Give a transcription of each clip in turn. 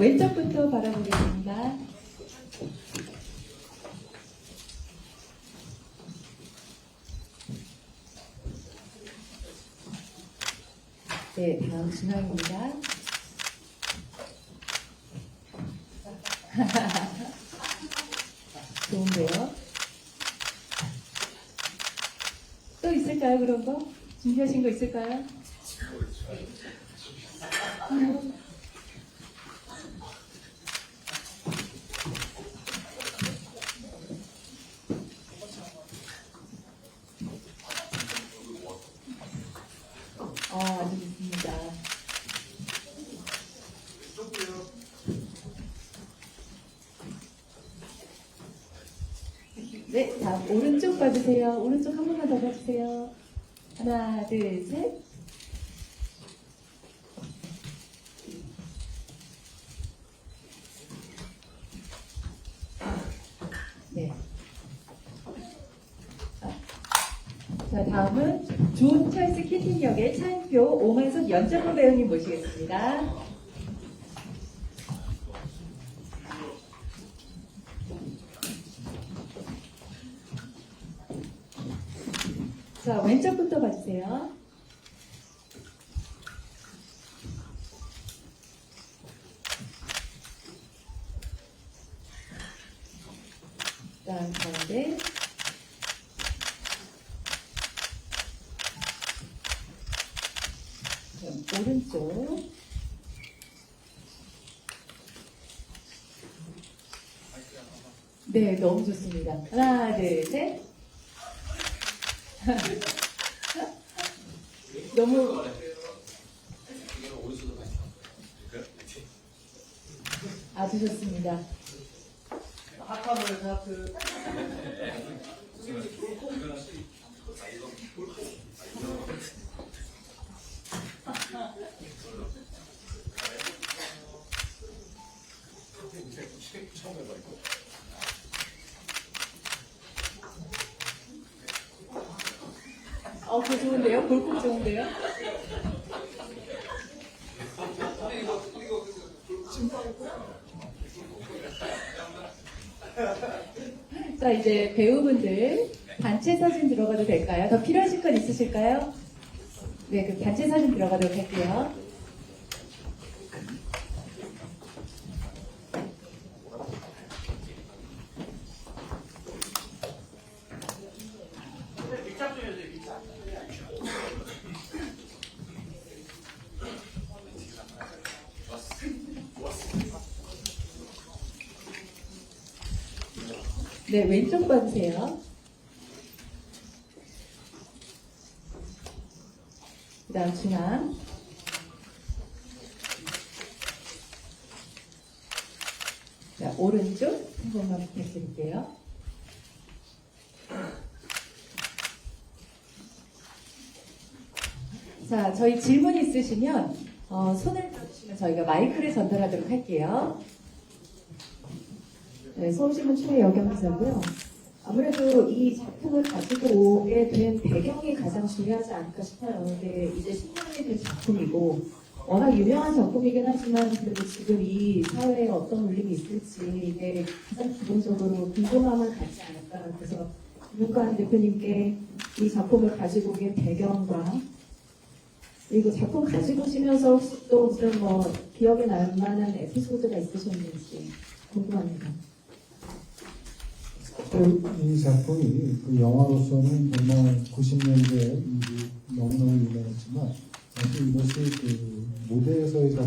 왼쪽부터 바라보겠습니다. 네, 다음 중앙입니다. 좋은데요? 또 있을까요, 그런 거? 준비하신 거 있을까요? 아주 좋습니다. 네, 다음 오른쪽 봐주세요. 오른쪽 한 번만 더 봐주세요. 하나, 둘, 셋. 네. 자, 다음은 존 찰스 키팅 역의 차인표 오만석 연정호 배우님 모시겠습니다. 자, 왼쪽부터 봐주세요. 다음 가운데. 오른쪽. 네, 너무 좋습니다. 하나, 둘, 셋. 너무 아주 좋습니다. 그거 좋은데요? 볼품 좋은데요? 자, 이제 배우분들 단체 사진 들어가도 될까요? 더 필요하신 건 있으실까요? 네, 그 단체 사진 들어가도록 할게요. 네, 왼쪽 봐주세요. 그 다음 중앙. 자, 오른쪽 한 번만 부탁드릴게요. 자, 저희 질문 있으시면 손을 들어주시면 저희가 마이크를 전달하도록 할게요. 네, 서울신문 최여경 기자고요. 아무래도 이 작품을 가지고 오게 된 배경이 가장 중요하지 않을까 싶어요. 근데 이제 10년이 된 작품이고 워낙 유명한 작품이긴 하지만 그래도 지금 이 사회에 어떤 울림이 있을지 이게 가장 기본적으로 궁금함을 갖지 않을까. 그래서 김용관 대표님께 이 작품을 가지고 오게 배경과 그리고 작품 가지고 오시면서 혹시 또 무슨 기억에 남만한 에피소드가 있으셨는지 궁금합니다. 이 작품이 그 영화로서는 정말 90년대에 너무너무 유명했지만 사실 이것이 그 무대에서의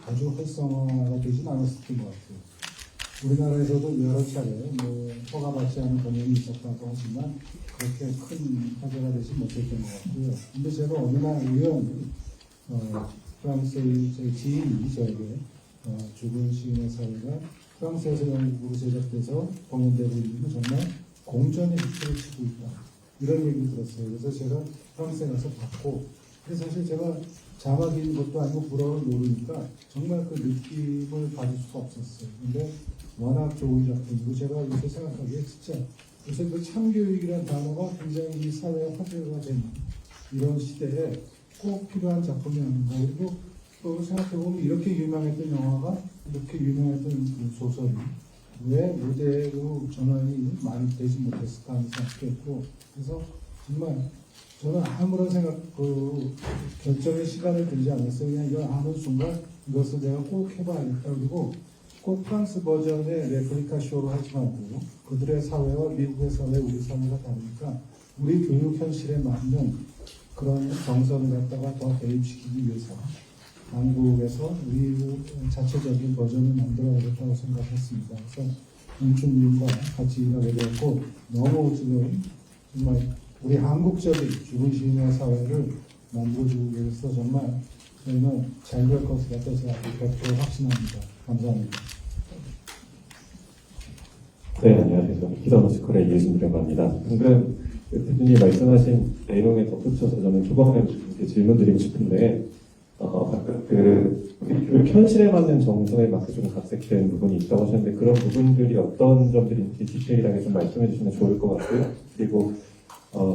아주 활성화가 되진 않았었던 것 같아요. 우리나라에서도 여러 차례 허가받지 않은 공연이 있었다고 하지만 그렇게 큰 화제가 되지 못했던 것 같고요. 근데 제가 어느 날 우연히 프랑스의 제 지인이 저에게 죽은 시인의 사회가 프랑스에서 영국으로 제작돼서 공연되고 있는 정말 공전의 빛을 치고 있다. 이런 얘기를 들었어요. 그래서 제가 프랑스에 가서 봤고, 근데 사실 제가 자막이 있는 것도 아니고 불어를 모르니까 정말 그 느낌을 받을 수가 없었어요. 근데 워낙 좋은 작품이고 제가 요새 생각하기에 진짜 요새 그 참교육이라는 단어가 굉장히 이 사회에 화제가 되는 이런 시대에 꼭 필요한 작품이 아닌가. 그리고 또 생각해보면 이렇게 유명했던 영화가 이렇게 유명했던 그 소설이 왜 무대로 전환이 많이 되지 못했을까 하는 생각했고 그래서 정말 저는 아무런 결정의 시간을 들지 않았어요. 그냥 이걸 하는 순간 이것을 내가 꼭 해봐야겠다. 그리고 꼭 프랑스 버전의 레플리카 쇼로 하지 말고 그들의 사회와 미국의 사회, 우리 사회가 다르니까 우리 교육 현실에 맞는 그런 정서를 갖다가 더 대입시키기 위해서 한국에서 우리 자체적인 버전을 만들어야겠다고 생각했습니다. 그래서 윤춘님과 같이 일하게 되었고 너무 지금 정말 우리 한국적인 죽은 시인의 사회를 만들어주기 위해서 정말 저희는 잘 될 것을 갖다 제가 100% 확신합니다. 감사합니다. 네, 안녕하세요. 저는 기자노스컬의 이해준이라고 합니다. 방금 대표님이 말씀하신 내용에 덧붙여서 저는 두 번에 이렇게 질문 드리고 싶은데, 방금 교육 현실에 맞는 정서에 맞게 좀 각색된 부분이 있다고 하셨는데, 그런 부분들이 어떤 점들인지 디테일하게 좀 말씀해 주시면 좋을 것 같고요. 그리고,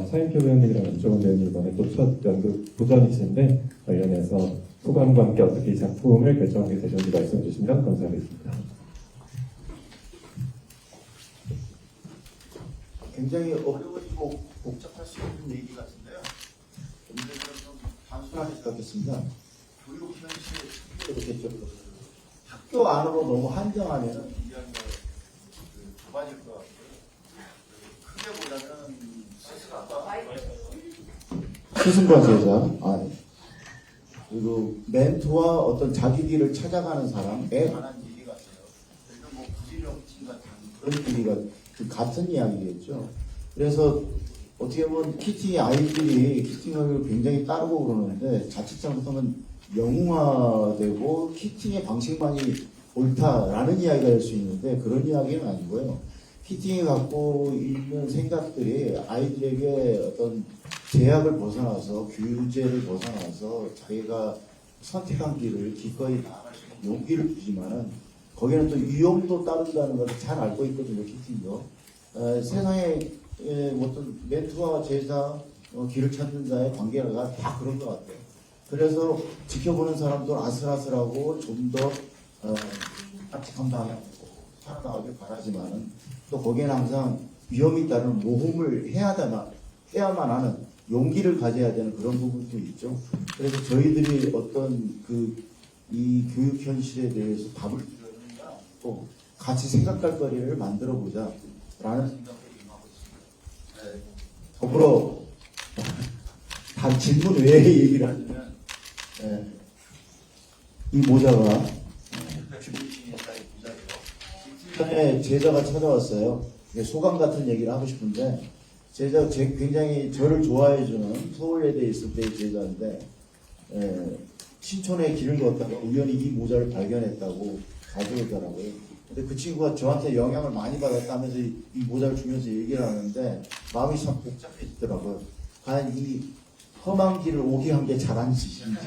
차인표 배우님이랑 안정원 배우님 이번에 또 첫 연극 도전이신데, 관련해서 소감과 함께 어떻게 이 작품을 결정하게 되셨는지 말씀해 주시면 감사하겠습니다. 굉장히 어려워지고 복잡할 수 있는 얘기 같은데요. 문제는 좀 단순하게 생각했습니다. 교육 현실 그렇겠죠. 학교 안으로 너무 한정하면 이야기가 좁아질 것 같고요. 크게 보자면 스승과 제자, 그리고 멘토와 어떤 자기 길을 찾아가는 사람에 관한 얘기 같아요. 그래서 뭐 부지런증 같은 그런 얘기가 같은 이야기겠죠. 그래서 어떻게 보면 키팅 아이들이 키팅을 굉장히 따르고 그러는데 자칫 잘못하면 영웅화되고 키팅의 방식만이 옳다라는 이야기가 될 수 있는데 그런 이야기는 아니고요. 키팅이 갖고 있는 생각들이 아이들에게 어떤 제약을 벗어나서 규제를 벗어나서 자기가 선택한 길을 기꺼이 나아갈 수 있는 용기를 주지만은 거기는 또 위험도 따른다는 것을 잘 알고 있거든요. 키팅도. 세상에 어떤 멘토와 제자, 길을 찾는 자의 관계가 다 그런 것 같아요. 그래서 지켜보는 사람도 아슬아슬하고 좀 더 깜찍한 방향으로 살아나가길 바라지만은 또 거기에는 항상 위험이 따른 모험을 해야만 하는 용기를 가져야 되는 그런 부분도 있죠. 그래서 저희들이 어떤 이 교육 현실에 대해서 답을 주려는가 또 같이 생각할 거리를 만들어 보자 라는 생각을 임하고 있습니다. 더불어 단 질문 외에 얘기를 하자면 이 모자가 주민신이었다는 모자예요. 제자가 찾아왔어요. 소감 같은 얘기를 하고 싶은데 제자 굉장히 저를 좋아해주는 서울예대에 있을 때의 제자인데 신촌에 길을 걷다가 우연히 이 모자를 발견했다고 가져오더라고요. 근데 그 친구가 저한테 영향을 많이 받았다면서 이 모자를 주면서 얘기를 하는데 마음이 참 복잡해지더라고요. 과연 이 험한 길을 오게 한 게 잘한 짓인지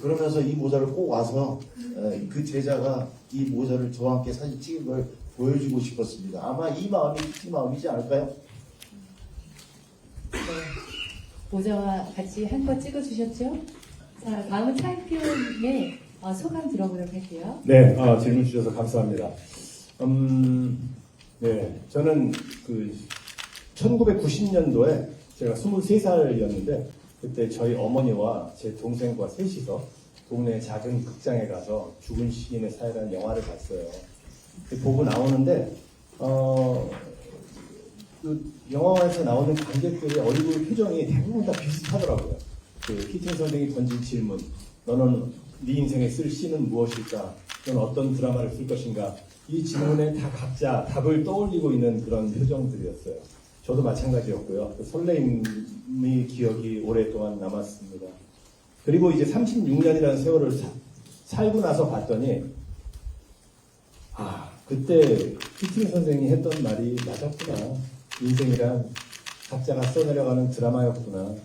그러면서 이 모자를 꼭 와서 그 제자가 이 모자를 저와 함께 사진 찍은 걸 보여주고 싶었습니다. 아마 이 마음이 이 마음이지 않을까요? 모자와 같이 한껏 찍어주셨죠? 자, 다음은 차인표님의 소감 들어보도록 할게요. 네, 질문 주셔서 감사합니다. 네, 저는 1990년도에 제가 23살이었는데 그때 저희 어머니와 제 동생과 셋이서 동네 작은 극장에 가서 죽은 시인의 사회라는 영화를 봤어요. 보고 나오는데 그 영화에서 나오는 관객들의 얼굴 표정이 대부분 다 비슷하더라고요. 키팅 선생이 던진 질문, 너는 네 인생에 쓸 시는 무엇일까? 너는 어떤 드라마를 쓸 것인가? 이 질문에 다 각자 답을 떠올리고 있는 그런 표정들이었어요. 저도 마찬가지였고요. 설레임의 기억이 오랫동안 남았습니다. 그리고 이제 36년이라는 세월을 살고 나서 봤더니 그때 키팅 선생이 했던 말이 맞았구나. 인생이란 각자가 써내려가는 드라마였구나.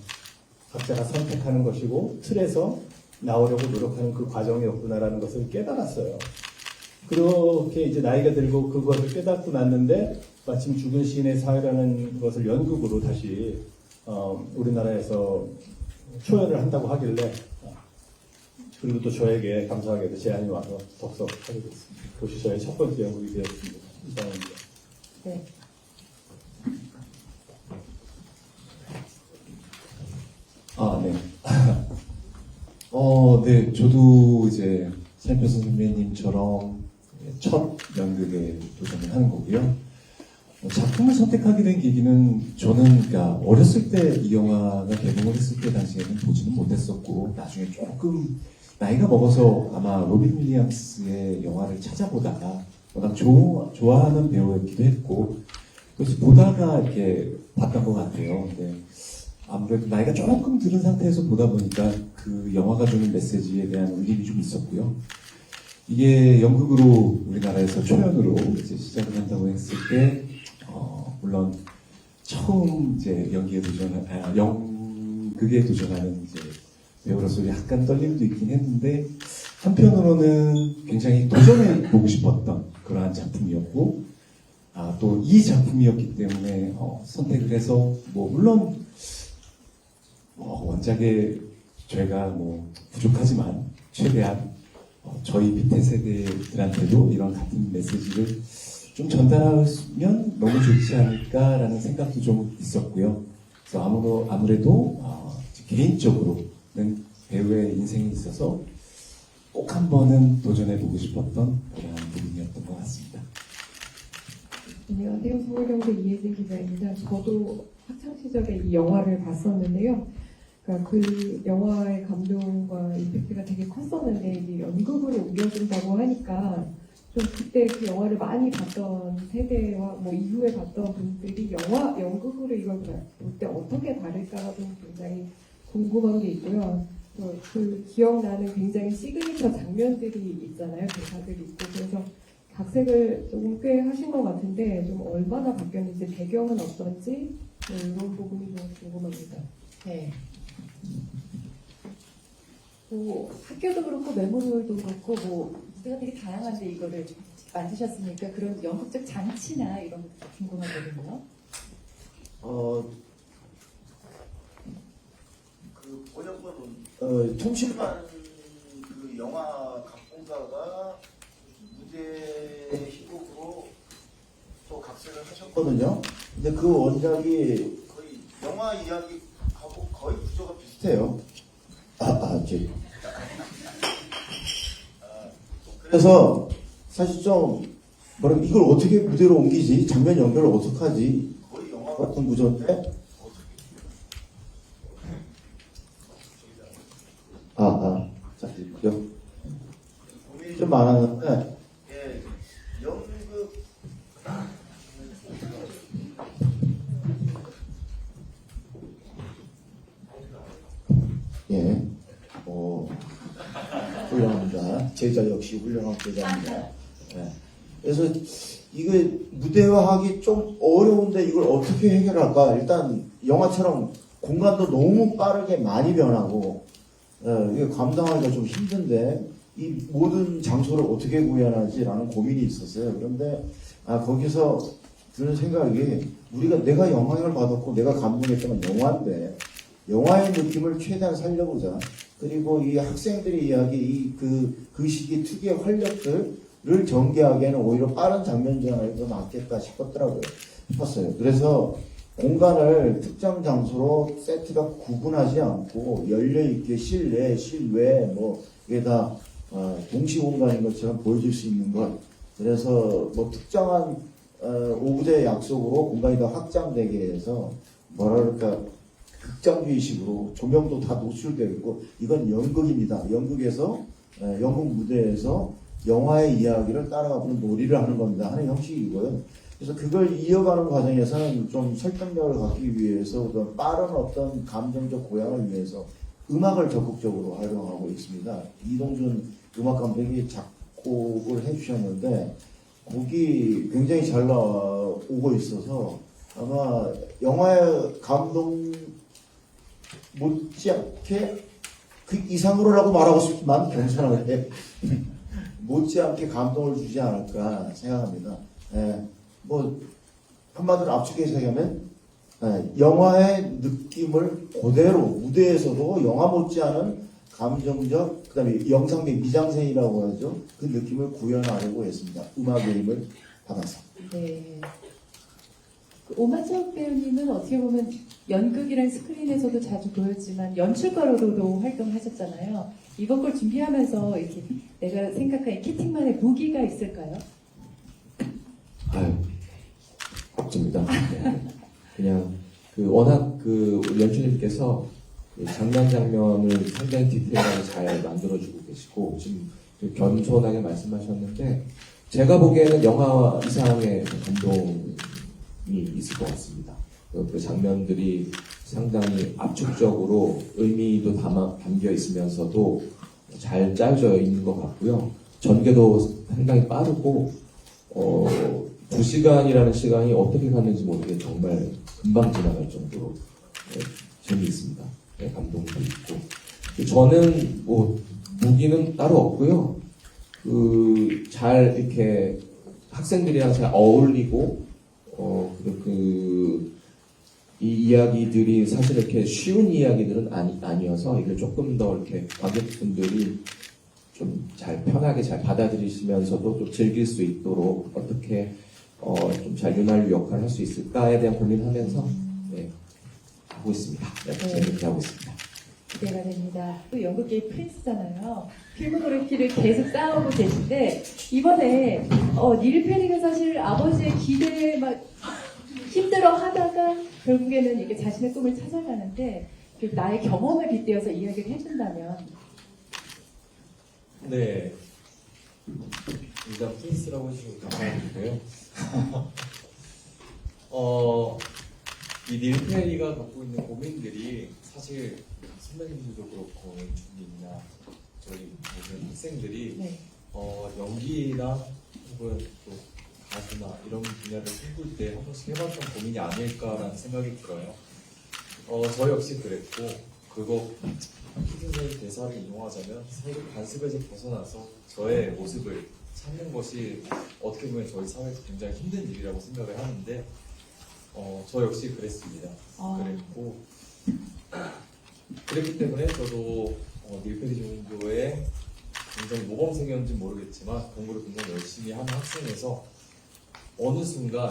각자가 선택하는 것이고 틀에서 나오려고 노력하는 그 과정이었구나라는 것을 깨달았어요. 그렇게 이제 나이가 들고 그것을 깨닫고 났는데 마침 죽은 시인의 사회라는 것을 연극으로 다시 우리나라에서 초연을 한다고 하길래 그리고 또 저에게 감사하게도 제안이 와서 덕석하게 됐습니다. 그것이 저의 첫 번째 연극이 되었습니다. 이상입니다. 네. 네. 네, 저도 이제 차인표 선배님처럼 첫 연극에 도전을 하는 거고요. 작품을 선택하게 된 계기는 저는 그러니까 어렸을 때 이 영화가 개봉을 했을 때 당시에는 보지는 못했었고 나중에 조금 나이가 먹어서 아마 로빈 윌리엄스의 영화를 찾아보다가 워낙 좋아하는 배우였기도 했고 그래서 보다가 이렇게 봤던 것 같아요. 근데 아무래도 나이가 조금 들은 상태에서 보다 보니까 그 영화가 주는 메시지에 대한 울림이 좀 있었고요. 이게 연극으로 우리나라에서 초연으로 이제 시작을 한다고 했을 때, 물론 처음 이제 연극에 도전하는 이제 배우로서 약간 떨림도 있긴 했는데, 한편으로는 굉장히 도전해보고 싶었던 그러한 작품이었고, 또 이 작품이었기 때문에 선택을 해서, 물론 원작에 저희가 부족하지만 최대한 저희 밑에 세대들한테도 이런 같은 메시지를 좀 전달하면 너무 좋지 않을까라는 생각도 좀 있었고요. 그래서 아무래도 개인적으로는 배우의 인생에 있어서 꼭 한 번은 도전해보고 싶었던 그런 부분이었던 것 같습니다. 안녕하세요. 서울경제 이혜진 기자입니다. 저도 학창 시절에 이 영화를 봤었는데요. 그러니까 그 영화의 감동과 임팩트가 되게 컸었는데 이게 연극으로 옮겨진다고 하니까 좀 그때 그 영화를 많이 봤던 세대와 이후에 봤던 분들이 연극으로 이걸 볼 때 어떻게 다를까가 좀 굉장히 궁금한 게 있고요. 그 기억나는 굉장히 시그니처 장면들이 있잖아요. 대사들이 있고 그래서 각색을 조금 꽤 하신 것 같은데 좀 얼마나 바뀌었는지 배경은 어떤지 이런 부분이 좀 궁금합니다. 네. 학교도 그렇고 매물도 그렇고 무대가 되게 다양한데 이거를 만드셨으니까 그런 연극적 장치나 이런 것도 궁금하거든요. 그 번역본은 통실반 그 영화 각본가가 무대 희곡으로 또 각색을 하셨거든요. 근데 그 원작이 거의 영화 이야기하고 거의 구조가 비슷해요. 그래서 사실 좀 이걸 어떻게 무대로 옮기지? 장면 연결을 어떻게 하지? 거의 영화 같은 구조인데 고민이 좀 많았는데 연극 훌륭합니다. 제자 역시 훌륭한 제자입니다. 그래서 이게 무대화하기 좀 어려운데 이걸 어떻게 해결할까? 일단 영화처럼 공간도 너무 빠르게 많이 변하고 이게 감당하기가 좀 힘든데 이 모든 장소를 어떻게 구현하지라는 고민이 있었어요. 그런데 거기서 드는 생각이 내가 영향을 받았고 내가 감동했던 건 영화인데 영화의 느낌을 최대한 살려보자. 그리고 이 학생들의 이야기, 그 시기 특유의 활력들을 전개하기에는 오히려 빠른 장면 전환이 더 낫겠다 싶었어요. 그래서 공간을 특정 장소로 세트가 구분하지 않고 열려있게 실내, 실외, 이게 다 동시 공간인 것처럼 보여줄 수 있는 것. 그래서 특정한 오브제 약속으로 공간이 더 확장되게 해서 극장주의식으로 조명도 다 노출되어 있고 이건 연극입니다. 연극 무대에서 영화의 이야기를 따라가보는 놀이를 하는 겁니다. 하는 형식이고요. 그래서 그걸 이어가는 과정에서는 좀 설득력을 갖기 위해서 빠른 어떤 감정적 고양을 위해서 음악을 적극적으로 활용하고 있습니다. 이동준 음악 감독이 작곡을 해주셨는데 곡이 굉장히 잘 나오고 있어서 아마 영화의 감동 못지않게 그 이상으로라고 말하고 싶지만 겸손하게 못지않게 감동을 주지 않을까 생각합니다. 한마디로 압축해서 얘기하면 영화의 느낌을 그대로 무대에서도 영화 못지않은 감정적, 그 다음에 영상적 미장센이라고 하죠. 그 느낌을 구현하려고 했습니다. 음악의 힘을 받아서. 네. 그 오마석 배우님은 어떻게 보면 연극이랑 스크린에서도 자주 보였지만 연출가로도 활동하셨잖아요. 이번 걸 준비하면서 이렇게 내가 생각한 이 캐팅만의 무기가 있을까요? 아유, 없습니다. 네. 그냥 워낙 우리 연출님께서 그 장면을 상당히 디테일하게 잘 만들어주고 계시고 지금 겸손하게 말씀하셨는데 제가 보기에는 영화 이상의 감동이 있을 것 같습니다. 그 장면들이 상당히 압축적으로 의미도 담겨 있으면서도 잘 짜여져 있는 것 같고요. 전개도 상당히 빠르고 2시간이라는 시간이 어떻게 갔는지 모르게 정말 금방 지나갈 정도로 재미있습니다. 네, 감동도 있고. 저는 무기는 따로 없고요. 잘 이렇게 학생들이랑 잘 어울리고, 이 이야기들이 사실 이렇게 쉬운 이야기들은 아니어서 이걸 조금 더 이렇게 관객분들이 좀 잘 편하게 잘 받아들이시면서도 또 즐길 수 있도록 어떻게 좀 잘 윤활유 역할을 할 수 있을까에 대한 고민하면서 네, 하고 있습니다. 네, 재밌게 하고 있습니다. 기대가 됩니다. 또 연극계의 프린스잖아요. 필모그래피를 계속 쌓아오고 계신데 이번에 닐 페리가 사실 아버지의 기대에 막 힘들어 하다가 결국에는 이게 자신의 꿈을 찾아가는데 그 나의 경험을 빗대어서 이야기를 해준다면 네. 일단 프린스라고 해주셔서 감사드리고요. 이 닐 페리가 갖고 있는 고민들이 사실 선배님들도 그렇고 연출님이나 저희 모든 학생들이 네. 연기나 혹은 또 가수나 이런 분야를 꿈꿀 때 한 번씩 해봤던 고민이 아닐까라는 생각이 들어요. 저 역시 그랬고 그거 선생님 대사를 이용하자면 사실 관습에서 벗어나서 저의 모습을 찾는 것이 어떻게 보면 저희 사회에서 굉장히 힘든 일이라고 생각을 하는데 저 역시 그랬습니다. 그랬고 그랬기 때문에 저도 닐 페리 정도의 굉장히 모범생이었는지 모르겠지만 공부를 굉장히 열심히 하는 학생에서 어느 순간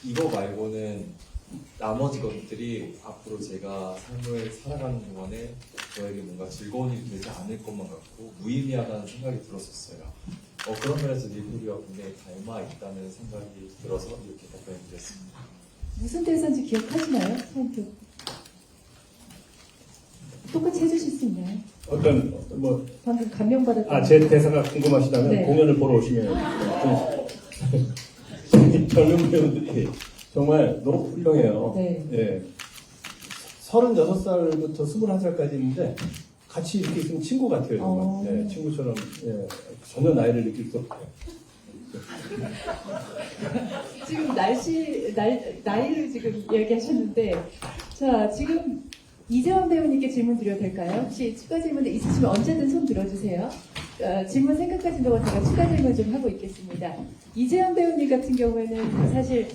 이거 말고는 나머지 것들이 앞으로 제가 삶을 살아가는 동안에 저에게 뭔가 즐거운 일이 되지 않을 것만 같고 무의미하다는 생각이 들었었어요. 그런 면에서 닐 페리와 굉장히 닮아 있다는 생각이 들어서 이렇게 답변을 드렸습니다. 무슨 대사인지 기억하시나요? 포인트. 똑같이 해주실 수 있나요? 방금 감명받았던 제 대사가 궁금하시다면 네. 공연을 보러 오시면 젊은 배우들이 정말 너무 훌륭해요. 네. 예. 36살부터 21살까지 있는데 같이 이렇게 있으면 친구 같아요. 정말. 예, 친구처럼 전혀 나이를 느낄 수 없어요. 지금 나이를 지금 얘기하셨는데, 자, 지금 이재원 배우님께 질문 드려도 될까요? 혹시 추가 질문 있으시면 언제든 손 들어주세요. 질문 생각하신 동안 제가 추가 질문 좀 하고 있겠습니다. 이재원 배우님 같은 경우에는 사실,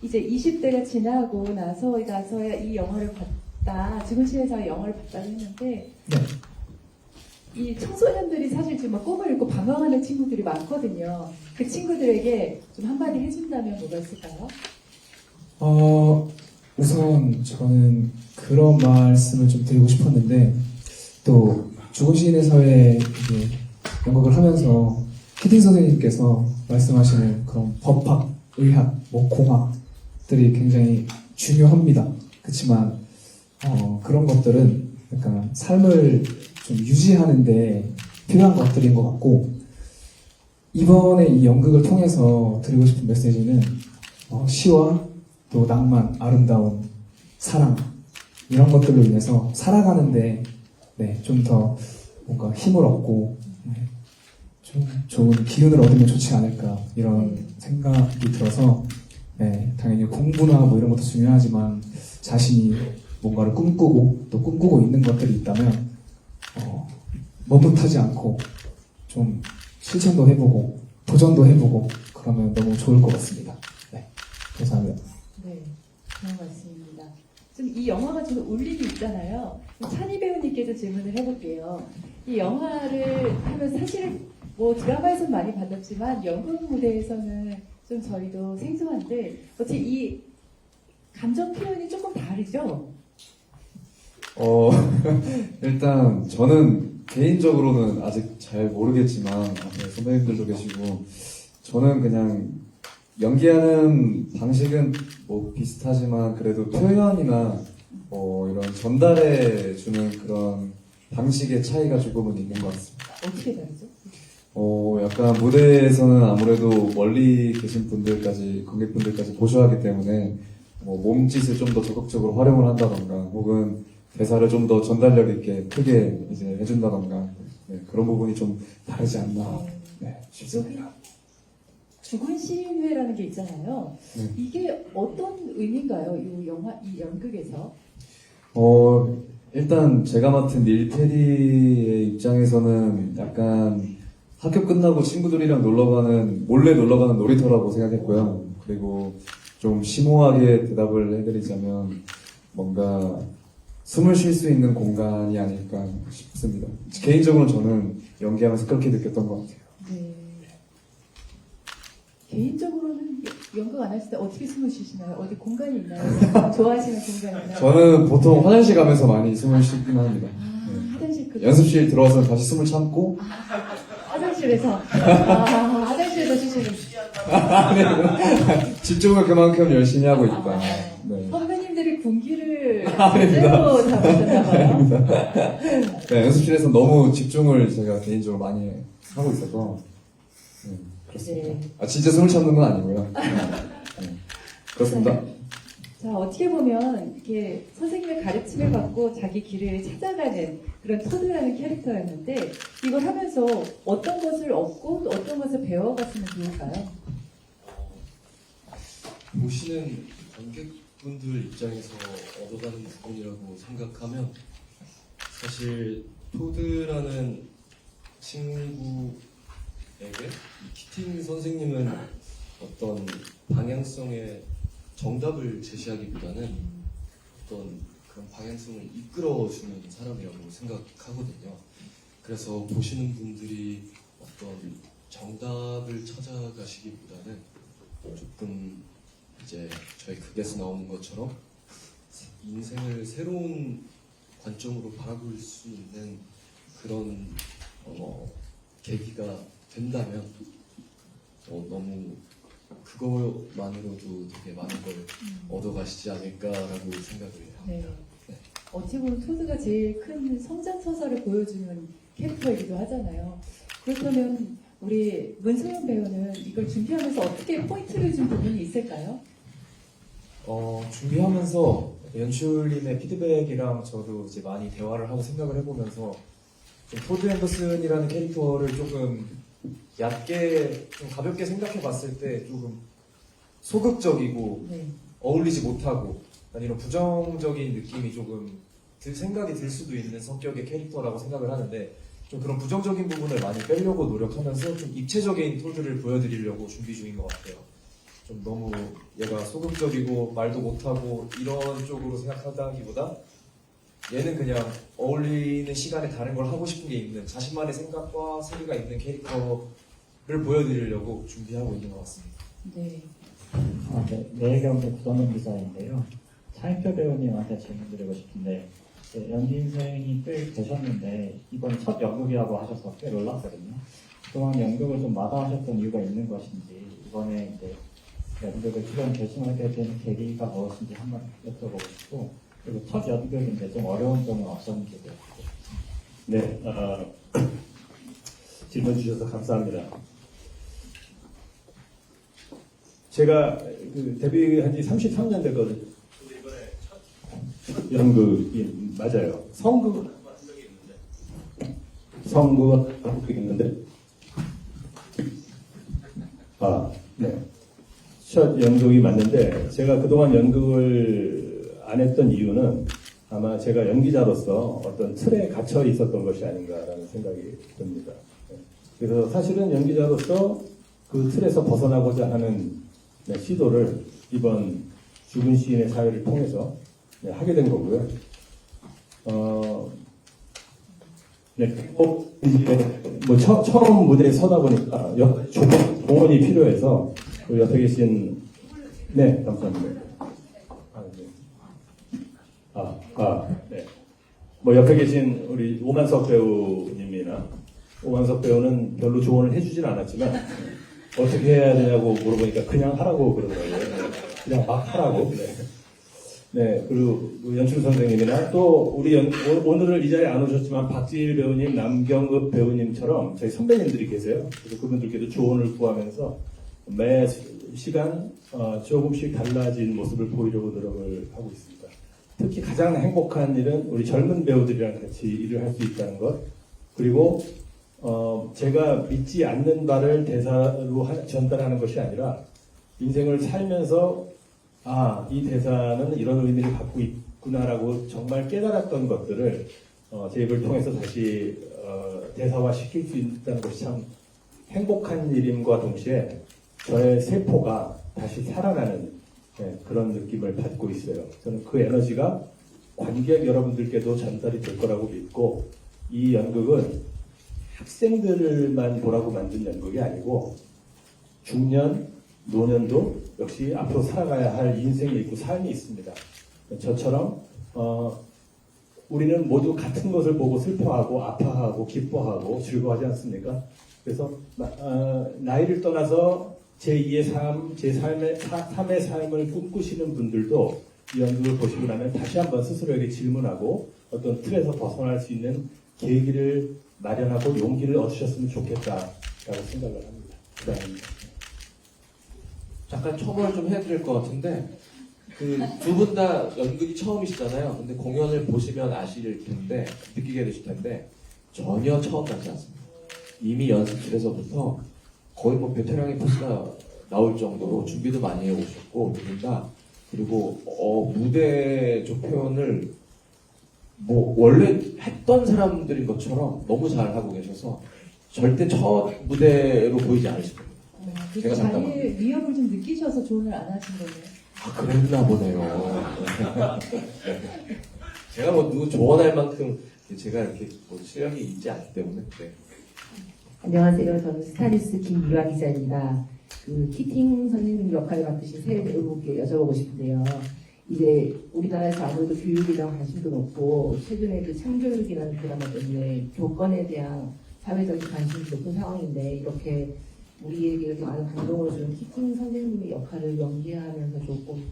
이제 20대가 지나고 나서야 이 영화를 봤다, 죽은 시에서 영화를 봤다고 했는데, 네. 이 청소년들이 사실 지금 막 꿈을 잃고 방황하는 친구들이 많거든요. 그 친구들에게 좀 한마디 해준다면 뭐가 있을까요? 우선 저는 그런 말씀을 좀 드리고 싶었는데 또 죽은 시인에서의 이제 연극을 하면서 키팅 선생님께서 말씀하시는 그런 법학, 의학, 공학들이 굉장히 중요합니다. 그렇지만 그런 것들은 약간 삶을 좀 유지하는데 필요한 것들인 것 같고 이번에 이 연극을 통해서 드리고 싶은 메시지는 시와 또 낭만, 아름다운 사랑 이런 것들로 인해서 살아가는데 좀 더 뭔가 힘을 얻고 좀 좋은 기운을 얻으면 좋지 않을까 이런 생각이 들어서 당연히 공부나 뭐 이런 것도 중요하지만 자신이 뭔가를 꿈꾸고 또 꿈꾸고 있는 것들이 있다면 머뭇하지 않고 좀 실천도 해보고 도전도 해보고 그러면 너무 좋을 것 같습니다. 네, 감사합니다. 네. 그런 말씀입니다. 좀 이 영화가 좀 울림이 있잖아요. 찬희 배우님께도 질문을 해볼게요. 이 영화를 하면 사실은 뭐 드라마에서는 많이 받았지만 연극 무대에서는 좀 저희도 생소한데 어떻게 이 감정 표현이 조금 다르죠? 일단 저는 개인적으로는 아직 잘 모르겠지만 앞에 선배님들도 계시고 저는 그냥 연기하는 방식은 뭐 비슷하지만 그래도 표현이나 이런 전달해 주는 그런 방식의 차이가 조금은 있는 것 같습니다. 어떻게 다르죠? 약간 무대에서는 아무래도 멀리 계신 분들까지, 관객분들까지 보셔야 하기 때문에 뭐 몸짓을 좀 더 적극적으로 활용을 한다던가 혹은 대사를 좀 더 전달력 있게 크게 이제 해준다던가 네, 그런 부분이 좀 다르지 않나 싶습니다. 죽은 시인회라는 게 있잖아요. 네. 이게 어떤 의미인가요? 이 영화, 이 연극에서? 일단 제가 맡은 닐 페리의 입장에서는 약간 학교 끝나고 친구들이랑 몰래 놀러가는 놀이터라고 생각했고요. 그리고 좀 심오하게 대답을 해드리자면 뭔가 숨을 쉴 수 있는 공간이 아닐까 싶습니다. 개인적으로 저는 연기하면서 그렇게 느꼈던 것 같아요. 네. 개인적으로는 연극 안 하실 때 어떻게 숨을 쉬시나요? 어디 공간이 있나요? 좋아하시는 공간이 있나요? 저는 보통 화장실 가면서 많이 숨을 쉬긴 합니다. 화장실 그 연습실 들어와서 다시 숨을 참고 화장실에서 화장실에서 쉬시는 집중을 그만큼 열심히 하고 있다. 네. 선배님들이 군기를 제대로 잡으셨나봐요. 네, 연습실에서 너무 집중을 제가 개인적으로 많이 하고 있어서 그렇습니다. 네. 진짜 숨을 참는 건 아니고요. 그렇습니다. 자, 어떻게 보면 이렇게 선생님의 가르침을 받고 자기 길을 찾아가는 그런 토드라는 캐릭터였는데 이걸 하면서 어떤 것을 얻고 또 어떤 것을 배워갔으면 좋을까요? 보시는 관객분들 입장에서 얻어가는 부분이라고 생각하면 사실 토드라는 친구에게 키팅 선생님은 어떤 방향성의 정답을 제시하기보다는 어떤 그런 방향성을 이끌어주는 사람이라고 생각하거든요. 그래서 보시는 분들이 어떤 정답을 찾아가시기보다는 조금 이제 저희 극에서 나오는 것처럼 인생을 새로운 관점으로 바라볼 수 있는 그런 계기가 된다면 너무 그거만으로도 되게 많은 걸 얻어가시지 않을까라고 생각을 합니다. 네. 네. 어찌 보면 토드가 제일 큰 성장서사를 보여주는 캐릭터이기도 하잖아요. 그렇다면 우리 문소연 배우는 이걸 준비하면서 어떻게 포인트를 준 부분이 있을까요? 준비하면서 연출님의 피드백이랑 저도 이제 많이 대화를 하고 생각을 해보면서 좀 토드 앤더슨이라는 캐릭터를 조금 얕게, 좀 가볍게 생각해 봤을 때 조금 소극적이고 네. 어울리지 못하고 이런 부정적인 느낌이 조금 생각이 들 수도 있는 성격의 캐릭터라고 생각을 하는데 좀 그런 부정적인 부분을 많이 빼려고 노력하면서 좀 입체적인 토드를 보여드리려고 준비 중인 것 같아요. 좀 너무 얘가 소극적이고 말도 못하고 이런 쪽으로 생각하다기보다 얘는 그냥 어울리는 시간에 다른 걸 하고 싶은 게 있는 자신만의 생각과 세계가 있는 캐릭터를 보여드리려고 준비하고 있는 것 같습니다. 네. 네, 내일경제 구성현 기자인데요. 차인표 배우님한테 질문 드리고 싶은데 연기 인생이 꽤 되셨는데 이번 첫 연극이라고 하셔서 꽤 놀랐거든요. 그동안 연극을 좀 마다하셨던 이유가 있는 것인지 이번에 이제 연극을 출연 결심하게 된 계기가 무엇인지 한번 여쭤보고 싶고 그리고 첫 연극인데 좀 어려운 점은 없었는지 네, 질문 주셔서 감사합니다. 제가 데뷔한 지 33년 됐거든요. 이번에 첫 연극이 맞아요. 성극을 한번 한 적이 있는데 성극을 한 적이 있는데 네. 첫 연극이 맞는데 제가 그동안 연극을 안 했던 이유는 아마 제가 연기자로서 어떤 틀에 갇혀 있었던 것이 아닌가라는 생각이 듭니다. 그래서 사실은 연기자로서 그 틀에서 벗어나고자 하는 시도를 이번 죽은 시인의 사회를 통해서 하게 된 거고요. 네, 뭐 처음 무대에 서다 보니까 조언이 필요해서 우리 옆에 계신 네 감사합니다. 네. 뭐 옆에 계신 우리 오만석 배우님이나 오만석 배우는 별로 조언을 해주진 않았지만 어떻게 해야 되냐고 물어보니까 그냥 하라고 그러더라고요. 네. 그냥 막 하라고. 네. 네, 그리고 연출 선생님이나 또 우리 오늘은 이 자리에 안 오셨지만 박지일 배우님, 남경읍 배우님처럼 저희 선배님들이 계세요. 그래서 그분들께도 조언을 구하면서 매 시간 조금씩 달라진 모습을 보이려고 노력을 하고 있습니다. 특히 가장 행복한 일은 우리 젊은 배우들이랑 같이 일을 할 수 있다는 것. 그리고 제가 믿지 않는 바를 대사로 전달하는 것이 아니라 인생을 살면서 이 대사는 이런 의미를 갖고 있구나라고 정말 깨달았던 것들을 제 입을 통해서 다시 대사화 시킬 수 있다는 것이 참 행복한 일임과 동시에 저의 세포가 다시 살아나는 그런 느낌을 받고 있어요. 저는 그 에너지가 관객 여러분들께도 전달이 될 거라고 믿고 이 연극은 학생들만 보라고 만든 연극이 아니고 중년, 노년도 역시 앞으로 살아가야 할 인생이 있고 삶이 있습니다. 저처럼 우리는 모두 같은 것을 보고 슬퍼하고 아파하고 기뻐하고 즐거워하지 않습니까? 그래서 나이를 떠나서 제2의 삶, 제3의 삶을 꿈꾸시는 분들도 이 연극을 보시고 나면 다시 한번 스스로에게 질문하고 어떤 틀에서 벗어날 수 있는 계기를 마련하고 용기를 얻으셨으면 좋겠다라고 생각을 합니다. 감사합니다. 잠깐 첨언을 좀 해드릴 것 같은데 그 두 분 다 연극이 처음이시잖아요. 근데 공연을 보시면 아실 텐데 느끼게 되실 텐데 전혀 처음 같지 않습니다. 이미 연습실에서부터 거의 뭐 베테랑의 포스가 나올 정도로 준비도 많이 해오셨고 두 분 다 그리고 무대 조 표현을 뭐 원래 했던 사람들인 것처럼 너무 잘 하고 계셔서 절대 첫 무대로 보이지 않으실 겁니다. 그 자리의 위협을 좀 느끼셔서 조언을 안 하신 거네요. 그랬나 보네요. 제가 뭐 누구 조언할 만큼 제가 이렇게 뭐 실력이 있지 않기 때문에. 네. 안녕하세요. 저는 스타리스 김유아 기자입니다. 그 키팅 선생님 역할을 맡으신 새 배우분께 여쭤보고 싶은데요. 이제 우리나라에서 아무래도 교육에 대한 관심도 높고 최근에 그 창교육이라는 드라마 때문에 교권에 대한 사회적인 관심이 높은 상황인데 이렇게 우리에게 이렇게 많은 감동을 주는 키팅 선생님의 역할을 연기하면서 조금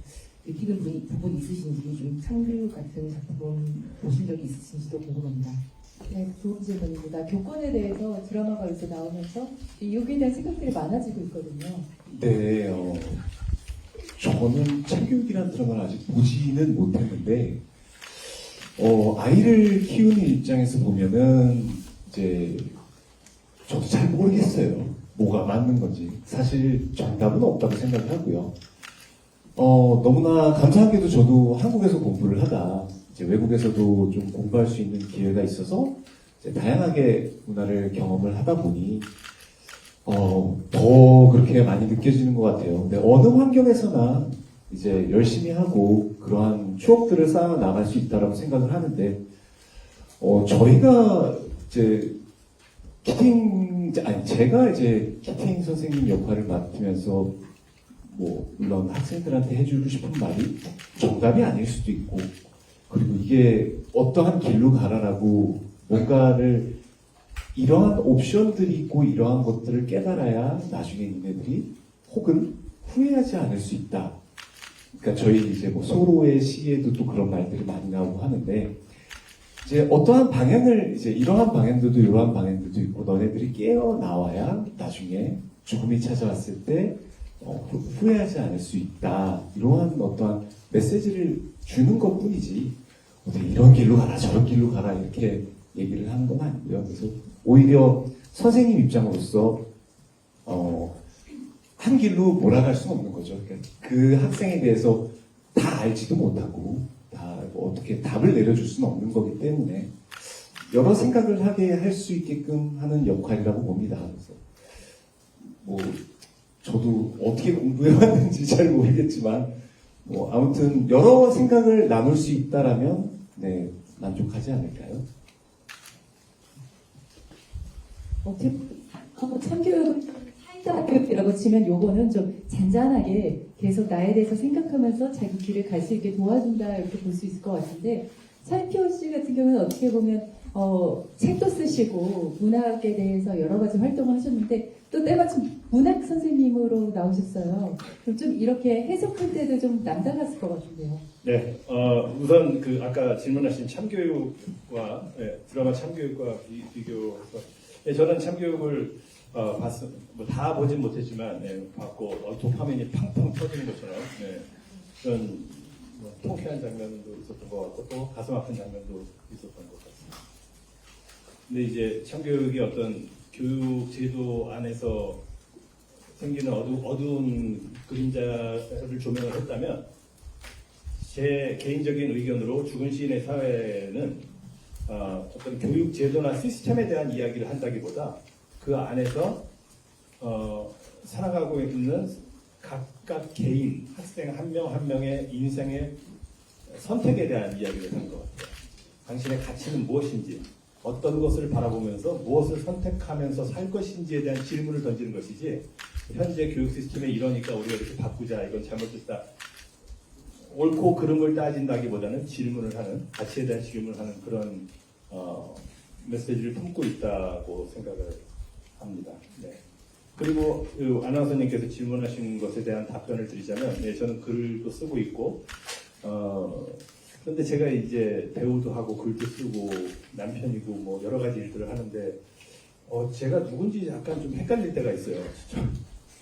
느끼는 부분이 있으신지 좀 창교육 같은 작품 보신 적이 있으신지도 궁금합니다. 네, 좋은 질문입니다. 교권에 대해서 드라마가 요새 나오면서 여기에 대한 생각들이 많아지고 있거든요. 네, 저는 창교육이라는 드라마를 아직 보지는 못했는데, 아이를 키우는 입장에서 보면은, 이제, 저도 잘 모르겠어요. 뭐가 맞는 건지. 사실 정답은 없다고 생각을 하고요. 너무나 감사하게도 저도 한국에서 공부를 하다, 이제 외국에서도 좀 공부할 수 있는 기회가 있어서, 이제 다양하게 문화를 경험을 하다 보니, 더 그렇게 많이 느껴지는 것 같아요. 근데 어느 환경에서나 이제 열심히 하고 그러한 추억들을 쌓아 나갈 수 있다라고 생각을 하는데, 저희가 이제 제가 이제 키팅 선생님 역할을 맡으면서 뭐 물론 학생들한테 해주고 싶은 말이 정답이 아닐 수도 있고, 그리고 이게 어떠한 길로 가라라고 뭔가를 이러한 옵션들이 있고 이러한 것들을 깨달아야 나중에 니네들이 혹은 후회하지 않을 수 있다. 그러니까 저희 이제 뭐 소로의 시에도 또 그런 말들이 많이 나오고 하는데, 이제 어떠한 방향을 이제 이러한 방향들도 이러한 방향들도 있고 너네들이 깨어 나와야 나중에 죽음이 찾아왔을 때 후회하지 않을 수 있다. 이러한 어떠한 메시지를 주는 것뿐이지 어떻게 이런 길로 가라 저런 길로 가라 이렇게 얘기를 하는 건 아니고요. 그래서 오히려 선생님 입장으로서 한 길로 몰아갈 수는 없는 거죠. 그러니까 그 학생에 대해서 다 알지도 못하고 다 뭐 어떻게 답을 내려줄 수는 없는 거기 때문에 여러 생각을 하게 할 수 있게끔 하는 역할이라고 봅니다. 그래서 뭐 저도 어떻게 공부해 왔는지 잘 모르겠지만 뭐 아무튼 여러 생각을 나눌 수 있다라면 네, 만족하지 않을까요? 참교육은 사이다 교육이라고 치면 요거는 좀 잔잔하게 계속 나에 대해서 생각하면서 자기 길을 갈 수 있게 도와준다 이렇게 볼 수 있을 것 같은데 차인표 씨 같은 경우는 어떻게 보면 책도 쓰시고 문학에 대해서 여러 가지 활동을 하셨는데 또 때마침 문학 선생님으로 나오셨어요. 그럼 좀 이렇게 해석할 때도 좀 남달랐을 것 같은데요. 네, 우선 그 아까 질문하신 참교육과 드라마 참교육과 비교해서 저는 참교육을 다 보진 못했지만 봤고 도파민이 팡팡 터지는 것처럼 그런 통쾌한 장면도 있었던 것 같고 또 가슴 아픈 장면도 있었던 것 같습니다. 근데 이제 참교육이 어떤 교육 제도 안에서 생기는 어두운 그림자를 조명을 했다면 제 개인적인 의견으로 죽은 시인의 사회는 어떤 교육 제도나 시스템에 대한 이야기를 한다기보다 그 안에서 살아가고 있는 각각 개인 학생 한 명 한 명의 인생의 선택에 대한 이야기를 하는 것 같아요. 당신의 가치는 무엇인지, 어떤 것을 바라보면서 무엇을 선택하면서 살 것인지에 대한 질문을 던지는 것이지 현재 교육 시스템에 이러니까 우리가 이렇게 바꾸자, 이건 잘못됐다, 옳고 그름을 따진다기보다는 질문을 하는, 가치에 대한 질문을 하는 그런 메시지를 품고 있다고 생각을 합니다. 네. 그리고 그 아나운서님께서 질문하신 것에 대한 답변을 드리자면, 저는 글도 쓰고 있고, 그런데 제가 이제 배우도 하고 글도 쓰고 남편이고 뭐 여러 가지 일들을 하는데, 제가 누군지 약간 좀 헷갈릴 때가 있어요.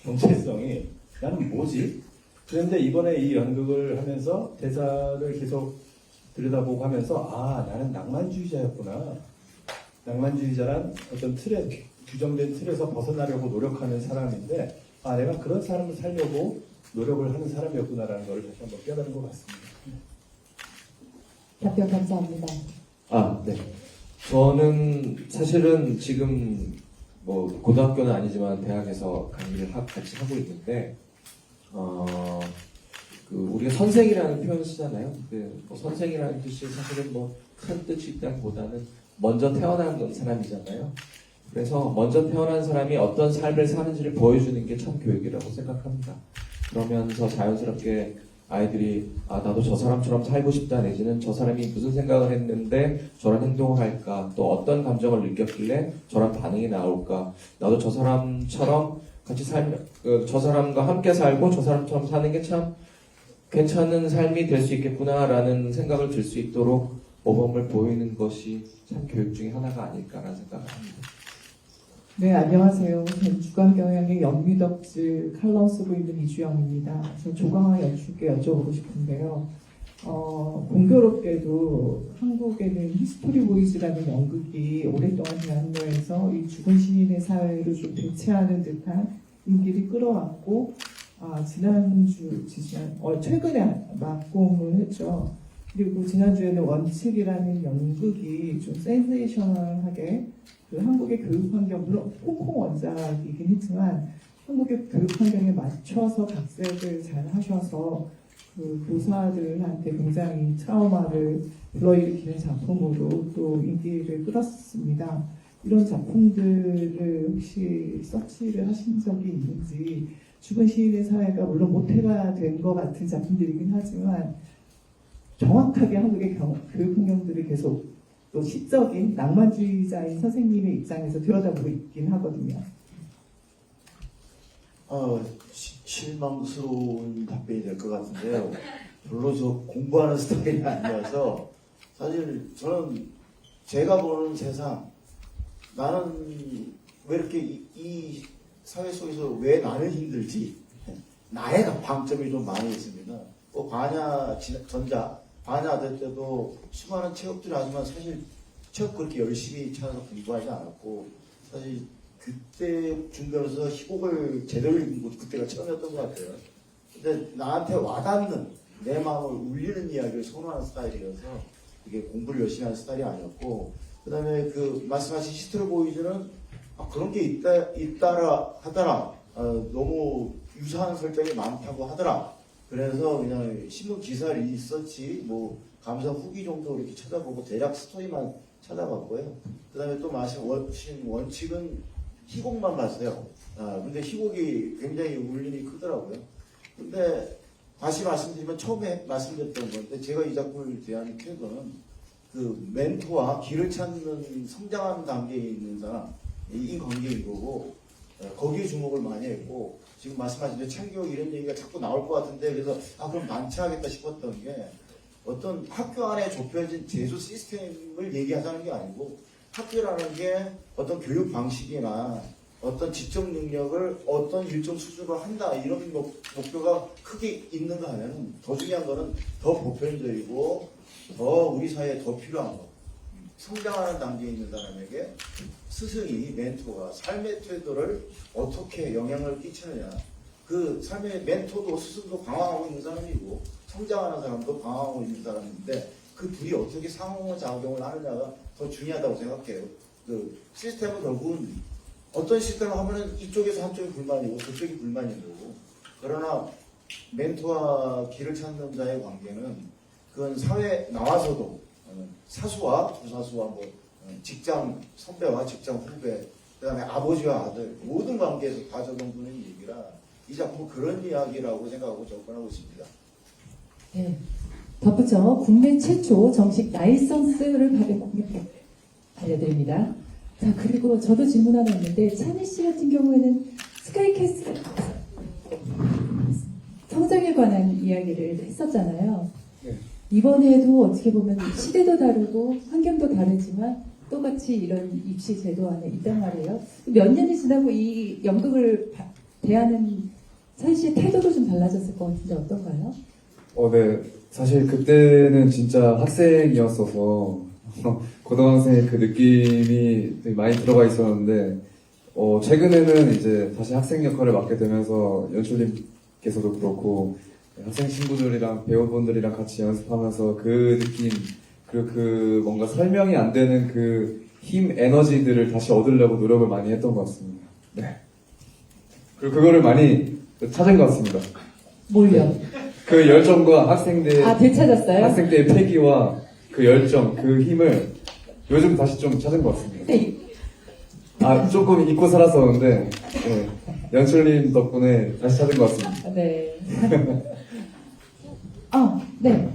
정체성이 나는 뭐지? 그런데 이번에 이 연극을 하면서 대사를 계속 들여다보고 하면서 나는 낭만주의자였구나. 낭만주의자란 어떤 틀에 규정된 틀에서 벗어나려고 노력하는 사람인데 내가 그런 사람을 살려고 노력을 하는 사람이었구나라는 걸 다시 한번 깨달은 것 같습니다. 답변 감사합니다. 네. 저는 사실은 지금 뭐 고등학교는 아니지만 대학에서 강의를 같이 하고 있는데 우리가 선생이라는 표현을 쓰잖아요. 선생이라는 뜻이 사실은 큰 뜻이 있다기보다는 먼저 태어난 사람이잖아요. 그래서 먼저 태어난 사람이 어떤 삶을 사는지를 보여주는 게 참 교육이라고 생각합니다. 그러면서 자연스럽게 아이들이 나도 저 사람처럼 살고 싶다, 내지는 저 사람이 무슨 생각을 했는데 저런 행동을 할까, 또 어떤 감정을 느꼈길래 저런 반응이 나올까, 나도 저 사람처럼 같이 저 사람과 함께 살고 저 사람처럼 사는 게 참 괜찮은 삶이 될 수 있겠구나라는 생각을 들 수 있도록 모범을 보이는 것이 참 교육 중에 하나가 아닐까라는 생각을 합니다. 네, 안녕하세요. 저는 주간경향의 연미덕질 칼럼 쓰고 있는 이주영입니다. 저 조광화 연출께 여쭤보고 싶은데요. 공교롭게도 한국에는 히스토리 보이즈라는 연극이 오랫동안 대한민국에서 이 죽은 시인의 사회를 좀 대체하는 듯한 인기를 끌어왔고, 최근에 막공을 했죠. 그리고 지난주에는 원칙이라는 연극이 좀 센세이셔널하게 한국의 교육 환경, 물론 홍콩 원작이긴 했지만 한국의 교육 환경에 맞춰서 각색을 잘 하셔서 교사들한테 굉장히 트라우마를 불러일으키는 작품으로 또 인기를 끌었습니다. 이런 작품들을 혹시 서치를 하신 적이 있는지, 죽은 시인의 사회가 물론 모태가 된 것 같은 작품들이긴 하지만 정확하게 한국의 교육 환경들을 계속 또 시적인 낭만주의자인 선생님의 입장에서 들여다보고 있긴 하거든요. 실망스러운 답변이 될 것 같은데요. 별로 저 공부하는 스타일이 아니어서 사실 저는 제가 보는 세상, 나는 왜 이렇게 이 사회 속에서 왜 나는 힘들지? 나의 방점이 좀 많이 있습니다. 반야될 때도 수많은 체육들을 하지만 사실 체육 그렇게 열심히 찾아서 공부하지 않았고, 사실 그때 준비하면서 희곡을 제대로 읽은 것도 그때가 처음이었던 것 같아요. 근데 나한테 와닿는, 내 마음을 울리는 이야기를 선호하는 스타일이어서 그게 공부를 열심히 하는 스타일이 아니었고, 그 다음에 말씀하신 히스토리 보이즈는 그런 게 있다라 하더라, 너무 유사한 설정이 많다고 하더라, 그래서 그냥 신문 기사 리서치, 뭐 감상 후기 정도 이렇게 찾아보고 대략 스토리만 찾아봤고요. 그 다음에 또 마신 원칙은 희곡만 봤어요. 근데 희곡이 굉장히 울림이 크더라고요. 근데 다시 말씀드리면 처음에 말씀드렸던 건데 제가 이 작품을 대한 태도는 그 멘토와 길을 찾는 성장하는 단계에 있는 사람, 이 관계인 거고 거기에 주목을 많이 했고 지금 말씀하신 대로 창교 이런 얘기가 자꾸 나올 것 같은데 그래서 그럼 만취하겠다 싶었던 게 어떤 학교 안에 좁혀진 제도 시스템을 얘기하자는 게 아니고 학교라는 게 어떤 교육 방식이나 어떤 지적 능력을 어떤 일정 수준으로 한다 이런 목표가 크게 있는가 하면 더 중요한 거는 더 보편적이고 더 우리 사회에 더 필요한 거 성장하는 단계에 있는 사람에게 스승이 멘토가 삶의 태도를 어떻게 영향을 끼치느냐 그 삶의 멘토도 스승도 방황하고 있는 사람이고 성장하는 사람도 방황하고 있는 사람인데 그 둘이 어떻게 상호작용을 하느냐가 더 중요하다고 생각해요. 그 시스템은 결국은 어떤 시스템을 하면은 이쪽에서 한쪽이 불만이고 저쪽이 불만인 거고 그러나 멘토와 길을 찾는 자의 관계는 그건 사회에 나와서도 사수와 부사수와 뭐 직장 선배와 직장 후배 그 다음에 아버지와 아들 모든 관계에서 다 적용되는 얘기라 이 작품은 그런 이야기라고 생각하고 접근하고 있습니다. 네. 덧붙여 국내 최초 정식 라이선스를 받은 공연 알려드립니다. 자, 그리고 저도 질문 하나 있는데 찬희 씨 같은 경우에는 스카이캐슬 성장에 관한 이야기를 했었잖아요. 네. 이번에도 어떻게 보면 시대도 다르고 환경도 다르지만 똑같이 이런 입시 제도 안에 있단 말이에요. 몇 년이 지나고 이 연극을 대하는 찬희 씨의 태도도 좀 달라졌을 것 같은데 어떤가요? 네. 사실 그때는 진짜 학생이었어서 고등학생의 그 느낌이 되게 많이 들어가 있었는데 최근에는 이제 다시 학생 역할을 맡게 되면서 연출님께서도 그렇고 학생 친구들이랑 배우분들이랑 같이 연습하면서 그 느낌 그리고 그 뭔가 설명이 안 되는 그 힘 에너지들을 다시 얻으려고 노력을 많이 했던 것 같습니다. 네. 그리고 그거를 많이 찾은 것 같습니다. 뭘요? 그 열정과 학생 되찾았어요? 때의 패기와 그 열정, 그 힘을 요즘 다시 좀 찾은 것 같습니다. 조금 잊고 살았었는데, 네, 연출님 덕분에 다시 찾은 것 같습니다. 네. 네.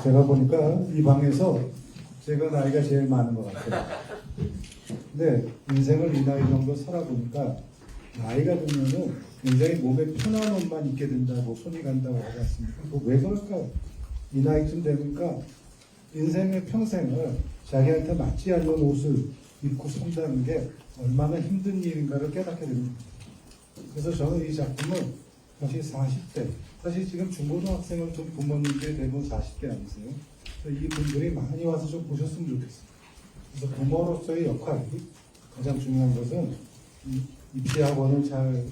제가 보니까 이 방에서 제가 나이가 제일 많은 것 같아요. 근데 인생을 이 나이 정도 살아보니까 나이가 들면은 굉장히 몸에 편한 옷만 입게 된다고 손이 간다고 하지 않습니까? 왜 그럴까요? 이 나이쯤 되니까 인생의 평생을 자기한테 맞지 않는 옷을 입고 산다는 게 얼마나 힘든 일인가를 깨닫게 됩니다. 그래서 저는 이 작품을 사실 40대, 사실 지금 중고등학생을 둔 부모님들이 대부분 40대 아니세요? 이 분들이 많이 와서 좀 보셨으면 좋겠어요. 그래서 부모로서의 역할이 가장 중요한 것은 입시학원을 잘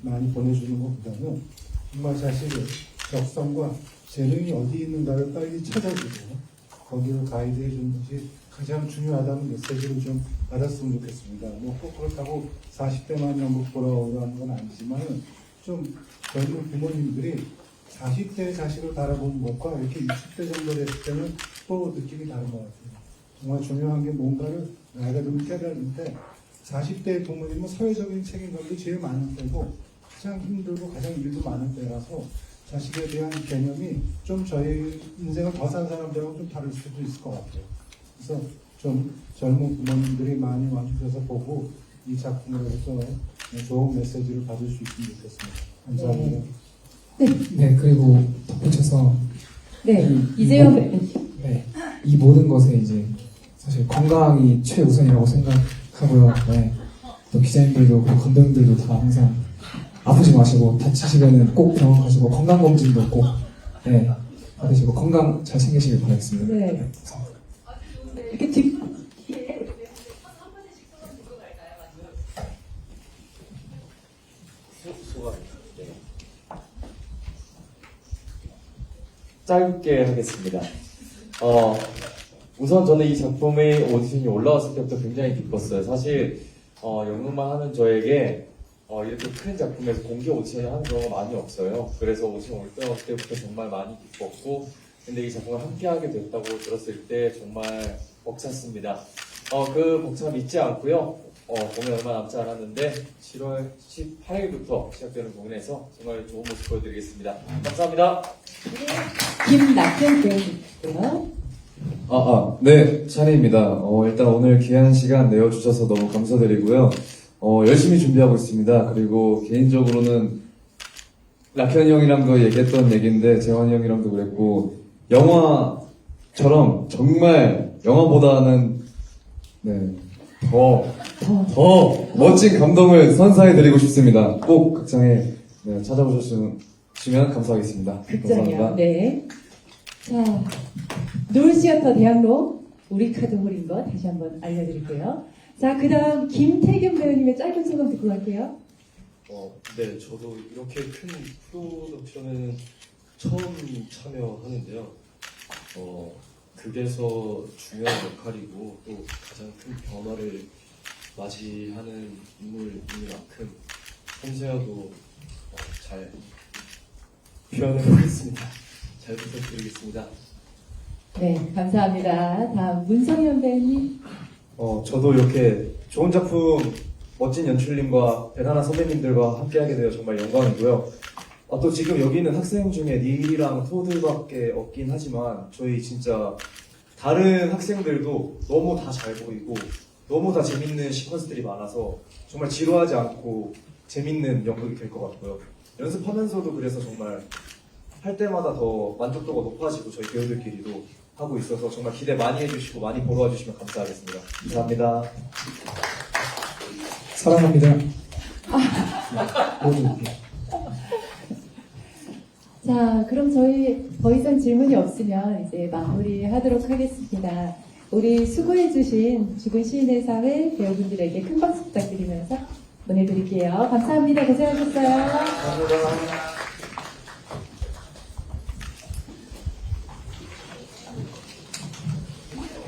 많이 보내주는 것보다는 정말 자식의 적성과 재능이 어디 있는가를 빨리 찾아주고 거기를 가이드해 주는 것이 가장 중요하다는 메시지를 좀 받았으면 좋겠습니다. 뭐 꼭 그렇다고 40대만 연극 보러 오라는 건 아니지만 좀 젊은 부모님들이 40대의 자식을 바라보는 것과 이렇게 20대 정도 됐을 때는 또 느낌이 다른 것 같아요. 정말 중요한 게 뭔가를 나이가 좀 깨달는데 40대의 부모님은 사회적인 책임감도 제일 많은 때고 가장 힘들고 가장 일도 많은 때라서 자식에 대한 개념이 좀 저희 인생을 더 산 사람들하고 좀 다를 수도 있을 것 같아요. 그래서 좀 젊은 부모님들이 많이 와주셔서 보고 이 작품을 해서 좋은 메시지를 받을 수 있으면 좋겠습니다. 감사합니다. 네, 그리고 덧붙여서 이재현 이 모든 것에 이제 사실 건강이 최우선이라고 생각하고요. 네. 또 기자님들도 감독님들도 다 항상 아프지 마시고 다치시면은 꼭 병원 가시고 건강 검진도 꼭 받으시고 건강 잘 챙기시길 바라겠습니다. 네. 이렇게 뒷 짧게 하겠습니다. 우선 저는 이 작품의 오디션이 올라왔을 때부터 굉장히 기뻤어요. 사실 연극만 하는 저에게 이렇게 큰 작품에서 공개 오디션을 하는 경우가 많이 없어요. 그래서 오디션 올 때부터 정말 많이 기뻤고, 근데 이 작품을 함께하게 됐다고 들었을 때 정말 벅찼습니다. 그 벅참 잊지 않고요. 공연 얼마 남지 않았는데 7월 18일부터 시작되는 공연에서 정말 좋은 모습 보여드리겠습니다. 감사합니다. 김낙현 배우님께요. 네, 찬희입니다. 일단 오늘 귀한 시간 내어주셔서 너무 감사드리고요. 열심히 준비하고 있습니다. 그리고 개인적으로는 락현이 형이랑도 얘기했던 얘기인데, 재환이 형이랑도 그랬고, 영화처럼 정말 영화보다는 더 멋진 감동을 선사해드리고 싶습니다. 꼭 극장에 찾아오셨으면 감사하겠습니다. 극장이요. 감사합니다. 네. 자, 노을시어터 대학로 우리 카드홀인 거 다시 한번 알려드릴게요. 자, 그 다음 김태균 배우님의 짧은 소감 듣고 갈게요. 네, 저도 이렇게 큰 프로덕션에는 처음 참여하는데요. 극에서 중요한 역할이고 또 가장 큰 변화를 맞이하는 인물인 만큼 섬세하고 잘 표현해보겠습니다. 잘 부탁드리겠습니다. 네, 감사합니다. 다음 문성현 배우님. 저도 이렇게 좋은 작품, 멋진 연출님과 대단한 선배님들과 함께하게 되어 정말 영광이고요. 또 지금 여기 있는 학생 중에 닐이랑 토드밖에 없긴 하지만 저희 진짜 다른 학생들도 너무 다 잘 보이고 너무 다 재밌는 시퀀스들이 많아서 정말 지루하지 않고 재밌는 연극이 될 것 같고요. 연습하면서도 그래서 정말 할 때마다 더 만족도가 높아지고 저희 배우들끼리도 하고 있어서 정말 기대 많이 해주시고 많이 보러 와주시면 감사하겠습니다. 감사합니다. 사랑합니다. 자, 그럼 저희 더 이상 질문이 없으면 이제 마무리하도록 하겠습니다. 우리 수고해주신 죽은 시인의 사회 배우분들에게 큰 박수 부탁드리면서 보내드릴게요. 감사합니다. 고생하셨어요. 감사합니다.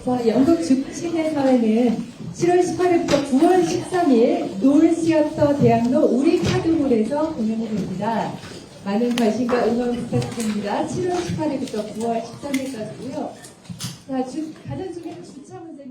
자, 연극 죽신의 사회는 7월 18일부터 9월 13일 노을시어터 대학로 우리 카드홀에서 공연이 됩니다. 많은 관심과 응원 부탁드립니다. 7월 18일부터 9월 13일까지고요. 자, 가장 중요한 주차 문제